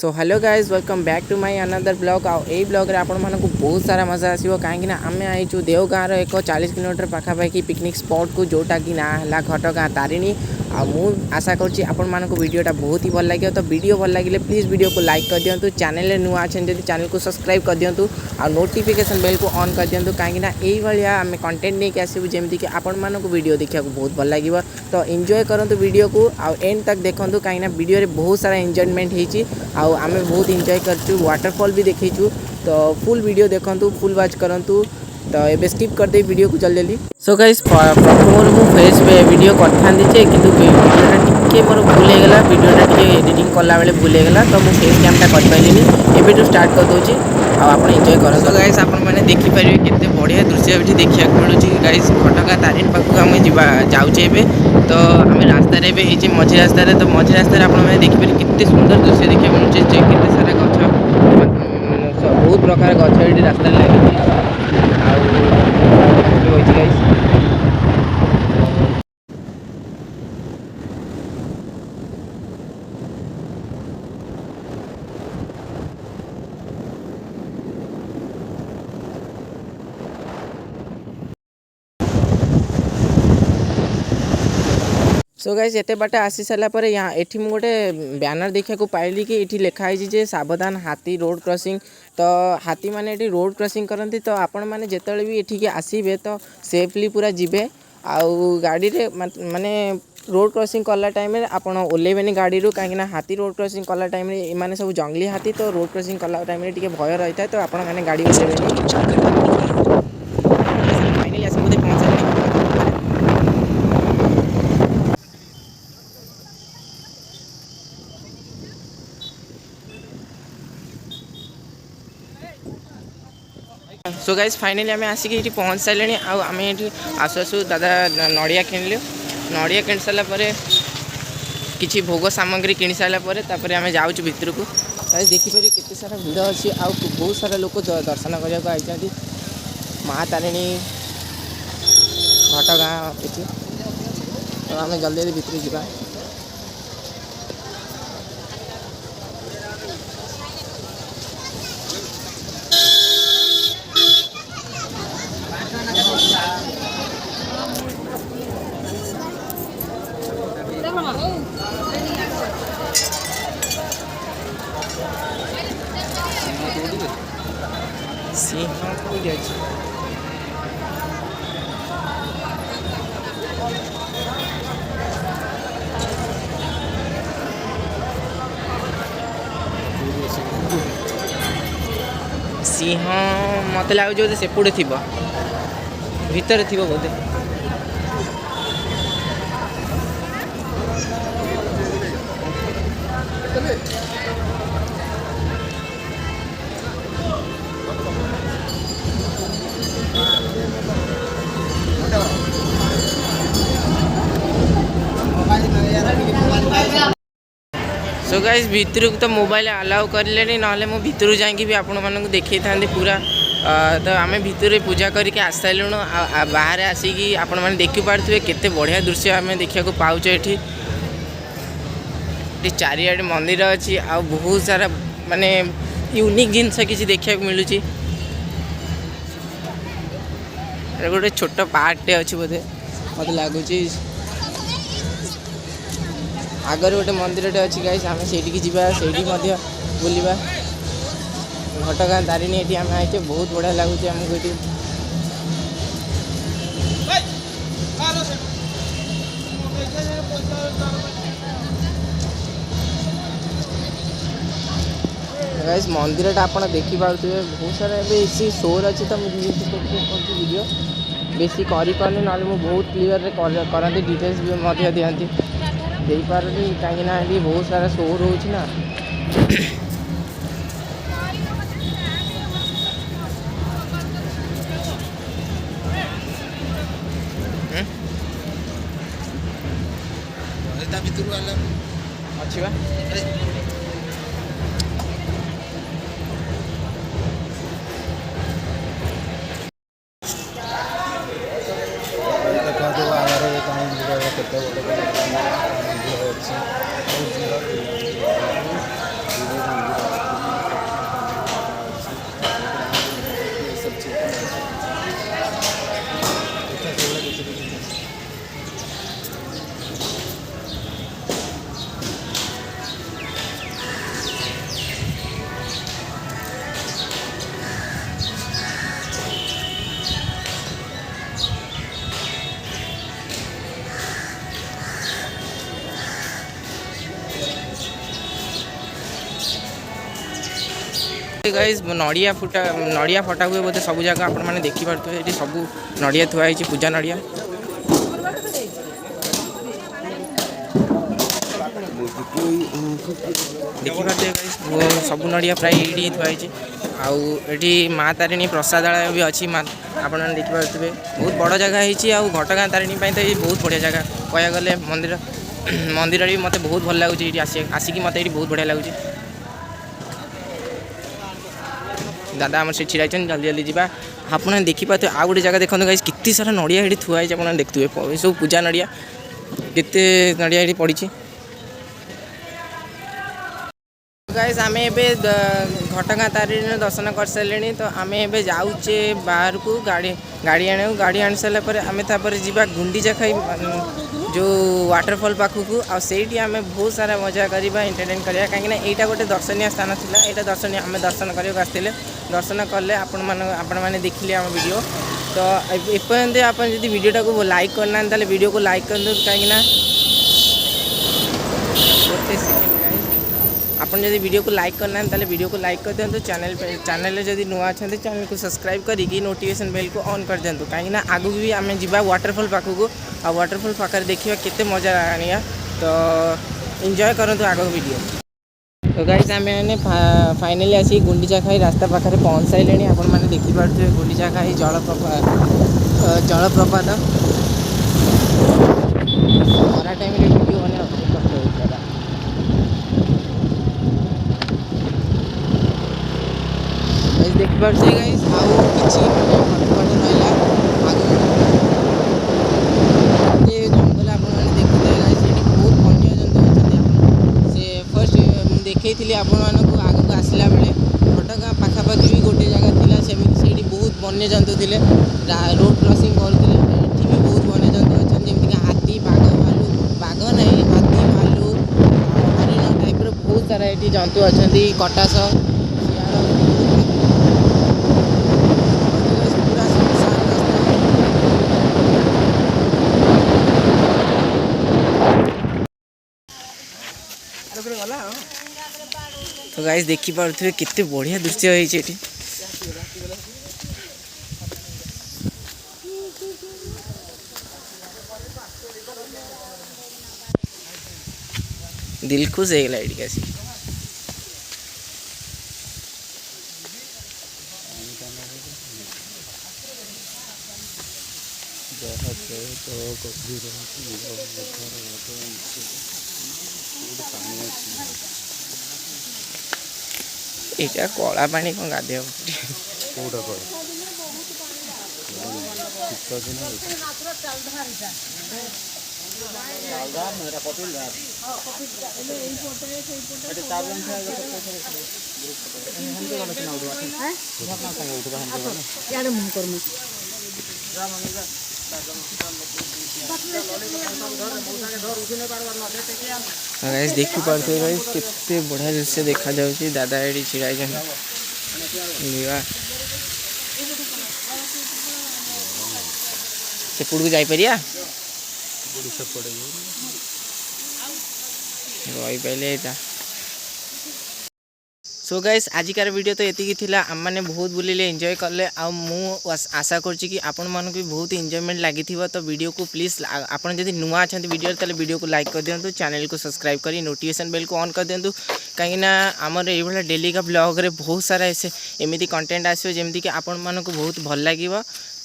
So hello guys welcome back to my another blog I blog रे आपण मानक बहुत सारा मजा आसो कहीं आम आईचु देवगाँव एक 40 किलोमीटर पाखापाखि पिकनिक स्पॉट को जोटा कि ना है घटगाँ तारिणी मु आशा करुँची आपण मानक वीडियोटा बहुत ही भल लगे तो वीडियो भल लगे प्लीज़ वीडियो को लाइक कर दिंतु चैनल नुआ अच्छे जब चैनल को सब्सक्राइब कर दिंतु आ नोटिफिकेशन बेल को ऑन कर दिंतु कहीं यही आम कंटेंट नहीं आसू जमीक आपण मानक वीडियो देखा बहुत भल लगे तो एंजॉय करंतु वीडियो को आ एंड तक देखंतु कहीं वीडियो रे बहुत सारा एंजॉयमेंट होती आम बहुत एंजॉय करचु वाटरफॉल भी देखीचु तो फुल वीडियो देखंतु फुल वॉच करंतु तो ये स्किप कर दे वीडियो को जल्दी जल्दी। सो गाइस प्रथम मु फेस वीडियो करथांदी जे किंतु वीडियोटा टिके मोर भूल हो गला वीडियोटा टिके एडिटिंग कला बेले भूल हो गला तो मु फेस कैमटा कर पाइलिनी एबे तो स्टार्ट कर दोची आ आपण एंजॉय करन। तो गाइस आपण माने देखि परिबे केते बढ़िया दृश्य एठी देखिया मिलुची गाइस घटगाँ तारिणी पाखु हम जाउचे एबे तो आम रास्ता रे एबे हिची मझी रास्ता रे तो मझी रास्ता रे आपण माने देखि परिबे केते सुंदर दृश्य देखिया मिलुची जे केते सारा गछ बहुत प्रकार गछ एठी रास्ता लागि सो गाइस एते बाटे आसी सारा पर यहाँ एठी मु गोटे बैनर देखा को पाइली कि एठी लिखाई जे सावधान हाथी रोड क्रॉसिंग तो हाथी माने एठी रोड क्रॉसिंग करती तो आपण माने जेतले भी एठी के आसीबे तो सेफली पूरा जिबे आउ गाड़ी रे माने रोड क्रॉसिंग कला टाइम रे आपण ओलेबेनी गाड़ी रू कहीं हाथी रोड क्रॉसिंग कला टाइम रे एमाने सब जंगली हाथी तो रोड क्रॉसिंग कला टाइम रे टिके भय रही था तो आपण माने गाड़ी ओलेबेनी। फाइनली आसी बोधे पहुंचे सो गाइस फाइनली आम आसिक ये पहुँच सारे आम ये आसु आसु दादा नड़िया किणलु नड़िया किण सारापर किसी भोग सामग्री किणी सारापर आम जाऊँ भितर को देखिपर केते सारा भिड़ अच्छी आ बहुत सारा लोक दर्शन करने को आई माँ तारिणी घटगाँ ये तो आम जल्दी जल्दी भितर जावा। सिंह कोई अच्छी सिंह मत लगे सेपटे थी भितर थी बोधे सो गाइस भितर तो मोबाइल अलाउ करें ना मो भितर जाकि भी आपण मानक देखी था पूरा तो आम भितर पूजा करके आस सारूँ बाहर आसिकी आपण मैंने देखी पारे केते बढ़िया दृश्य आम देखा पाचे ये चारिआडे मंदिर अच्छी आ बहुत सारा माने यूनिक जिनस किसी देखा मिलूँ गोटे छोट पार्कटे अच्छी बोधे मत लगुच आगर गोटे मंदिरटे अच्छी गाइस आम से बुलवा घटगाँ तारिणी ये आम आए बहुत बढ़िया लगुच आमको ये गाइस मंदिर आप देखी पारे बहुत सारा इसी शोर अच्छी तो मुझे वीडियो बेसी करें ना बहुत क्लीयर करती डिटेल्स भी दिखती दे पारे कहीं बहुत सारा शोर होना अच्छी बा गाइस नड़िया फटा हुए बोधे सब जगह आपण मैंने देखिपे ये सब नड़िया थुआई पूजा नड़िया देखिपे सब नड़िया प्राय ये थुआई आउटी माँ तारिणी प्रसादालय भी अच्छी आप देखिपे बहुत बड़ जगह है घटगाँ तारिणी तो ये बहुत बढ़िया जगह कह गले मंदिर मंदिर भी मत बहुत भल लगुच आसिक मत ये बहुत बढ़िया लगुच दादा आम से छिड़ा जल्दी जल्दी जावा आप देखिपे आउ गोटे जगह देखते गाइस कितनी सारा नड़िया ये थुआई आप देखुए सब पूजा नड़िया केते नड़िया ये पड़ी गाइस आम घटगाँ तारिणी दर्शन कर सारे तो आम ए जाऊे बाहर को गाड़ी आनी सारापर आम जावा गुंडीचा खाई जो वाटरफॉल पाखक आईटी आम बहुत सारा मजा करवा एंटरटेन करवा कहीं यहाँ गोटे दर्शनीय स्थान था यहाँ दर्शनीय आम दर्शन करने आसते दर्शन कले आपण मैंने देखिले आम वीडियो तो एपर्यंत आप वीडियोटा को लाइक करना वीडियो को लाइक कर दो कहीं आप वीडियो को लाइक करना वीडियो को लाइक कर दिंतु चैनल जब नुआ अच्छा चैनल को सब्सक्राइब करके नोटिफिकेशन बेल को ऑन कर दिंतु कहीं आगू भी आम जा वाटरफॉल पाखक आ वाटरफॉल पाखे देखा केते मजा आनिया तो एंजॉय करंतु आगो वीडियो तो गाइस आम मैंने फाइनाली आसी गुंडीचा खाई रास्ता पाखे पहुँच सारे आपण मैंने देखिपे गुंडीचा खाई जलप्रपात खरा टाइम वीडियो बना बहुत कष्ट होता देखिपे गाइस आउ किसी रहा आगे जंगल आपने देखते गाइस ये बहुत वन्य जंतु अच्छा से फर्स्ट देखी आपको आग को आसला बेले घटगाँ पाखापाखि भी गोटे जगह थी से बहुत वन्य जंतु थे रोड क्रॉसिंग करते भी बहुत वन्य जंतु अच्छा जमीक हाथी बाघ भालू बाघ नहीं हाथी भालू हरिण टाइप बहुत सारा ये जंतु अच्छा कटास तो गाइस देखी पारे केते बढ़िया दृश्य होती दिल खुश हो गला ये आसिक यहाँ कला पानी कौन गाधे गाइस देखी पारे गाइस केते बढ़िया दृश्य देखा जाउची दादा एडी छिड़ाई जन से पुड़ को जाई परिया रही पहले एटा सो गाइस आजिकार वीडियो तो ये थिला आम मैंने बहुत बुलिले एंजॉय कले आ आशा करछि कि आपण मानक भी बहुत एंजॉयमेंट लगी तो वीडियो को प्लीज आपन जदि नुआ अच्छा वीडियो ताले वीडियो को लाइक कर दिंतु चैनल को सब्सक्राइब करी नोटिफिकेशन बेल को ऑन कर दिंतु कहीं आमर ये डेली का ब्लॉग रे बहुत सारा ऐसे एमती कंटेंट आसो जमती कि आपण मानक बहुत भल लगे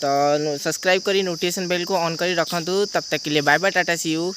तो सब्सक्राइब करी नोटिफिकेशन बेल को ऑन करी रखंतु तब तक के लिए bye bye tata see you.